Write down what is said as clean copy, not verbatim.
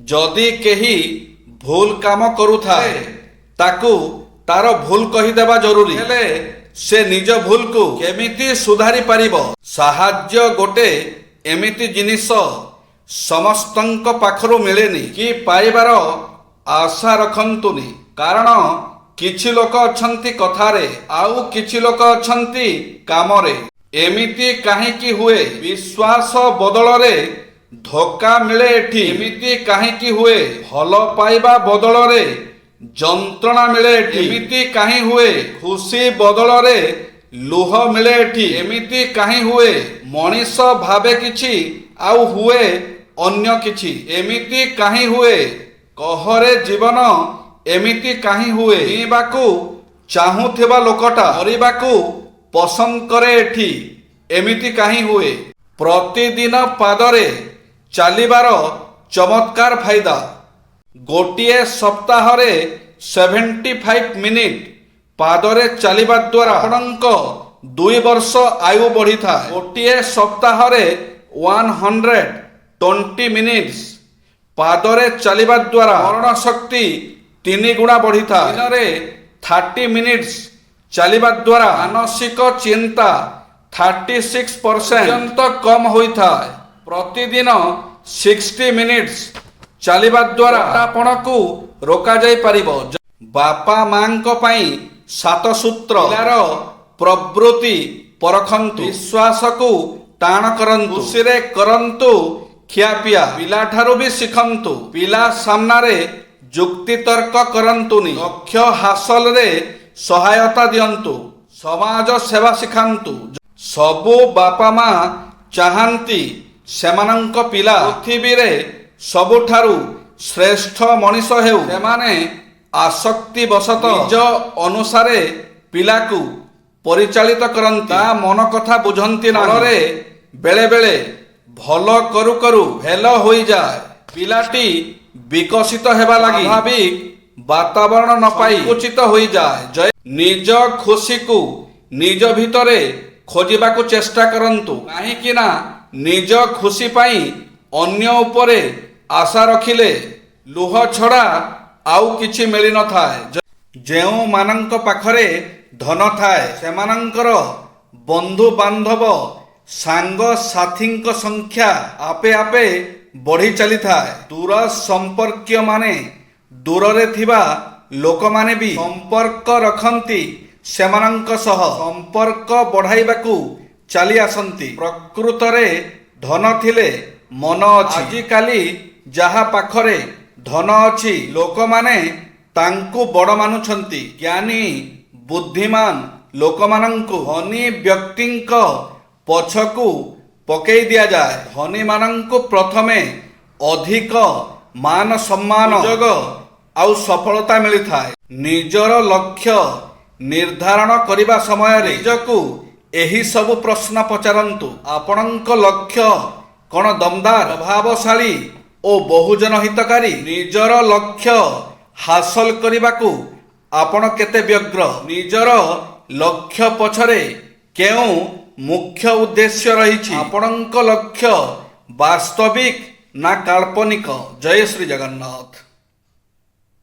जदि केही भूल काम करुथाए ताकू तार भूल कहीदेवा जरूरी हेले से निज भूल को केमिति सुधारी पारिबो। साहाज्य गोटे एमिति जिनिस समस्तंक पाखरु मिलेनी कि पाइबार आशा रखंतुनी, कारण किछि लोक अछंती कथारे आउ किछि लोक अछंती कामरे। एमिति काहेकि हुए? विश्वास बदलरे धोखा मिले एठी। एमिति काहेकि हुए? भल पाइबा बदलरे जंत्रणा मिले एठी। एमिति काहे हुए? खुशी बदलरे लुह मिले एठी। एमिति काहे हुए? मनीष भावे किछि आउ हुए अन्य किछि। एमिति काहे हुए? कहरे जीवन एमिति काहे हुए? जीवाकू चाहुथिबा लोकटा मरिबाकू पसंद करे एठी। एमिति काहे हुए? प्रतिदिन पादरे चालिबार चमत्कार फायदा। गोटिए सप्ताहरे 75 मिनिट पादरे चालिबा द्वारा आपणक 2 वर्ष आयु बढ़ी था। गोटिए सप्ताहरे 120 मिनिट्स पादरे चालिबा द्वारा स्मरण शक्ति 3 गुणा बढ़ी था। दिनरे 30 मिनिट्स चालिबा द्वारा मानसिक चिंता 36% कम होता है। प्रतिदिन 60 मिनिट्स चालिबा द्वारा आपन को रोका जाई परिबो। बापा मांको पाई 7 सूत्र पिलार प्रवृत्ति परखंतु, विश्वास को टाण करंतु, खुशीरे करंतु खियापिया, पिला ठारू भी शिखंतु, पिला सामनारे जुक्ति तर्क करंतुनी, लक्ष्य हासिल रे सहायता दियंतु, समाज सेवा शिखांतु। सबु बापा मां चाहंती सेमानंक पिला पृथ्वी रे सबुठारू श्रेष्ठ मनीष हेउ। सेमाने आसक्ति बसत निज अनुसारे पिलाकू परिचालित करंती, ता मन कथा बुझंती ना। बेले बेले भल करू करू भेल होई जाए। पिलाटी विकसित हेबा लागि स्वाभाविक वातावरण न पाई कुचित होई जाए। निज खुशी को निज भितरे खोजिबाकू चेष्टा करंतु, काहेकि ना निज खुशी पाई अन्य उपरे आशा रखिले लुह छड़ा आउ किछि मिली न थाए। जेउ मानंक पाखरे धन थाए सेमानंकर बंधु बांधव सांग साथींक संख्या आपे आपे बढ़ी चली थाए। दूर संपर्कीय माने दूररे थिबा लोक माने भी संपर्क रखंती, सेमानंक सह संपर्क बढ़ाइबाकू चली आसंती। प्रकृतरे धन थिले मन अछि। आजि काली जहा पाखरे धन अछि लोक माने तांकू बड़ मानुछंती। ज्ञानी बुद्धिमान लोक मानंकू धनी व्यक्तिंक पछकू पकेई दिया जाए। धनी मानंकू प्रथमे अधिक मान सम्मान सुयोग आउ सफलता मिली थाए। निजर लक्ष्य निर्धारण करिबा समय निजकू एही सब प्रश्न पचारंतु। आपणक लक्ष्य कौन दमदार, प्रभावशाली ओ बहुजन हितकारी? निजर लक्ष्य हासिल करिबाकू आपण केते व्यग्र? निजर लक्ष्य पछरे केउ मुख्य उद्देश्य रहिछि? आपणक लक्ष्य वास्तविक ना काल्पनिक? जय श्री जगन्नाथ।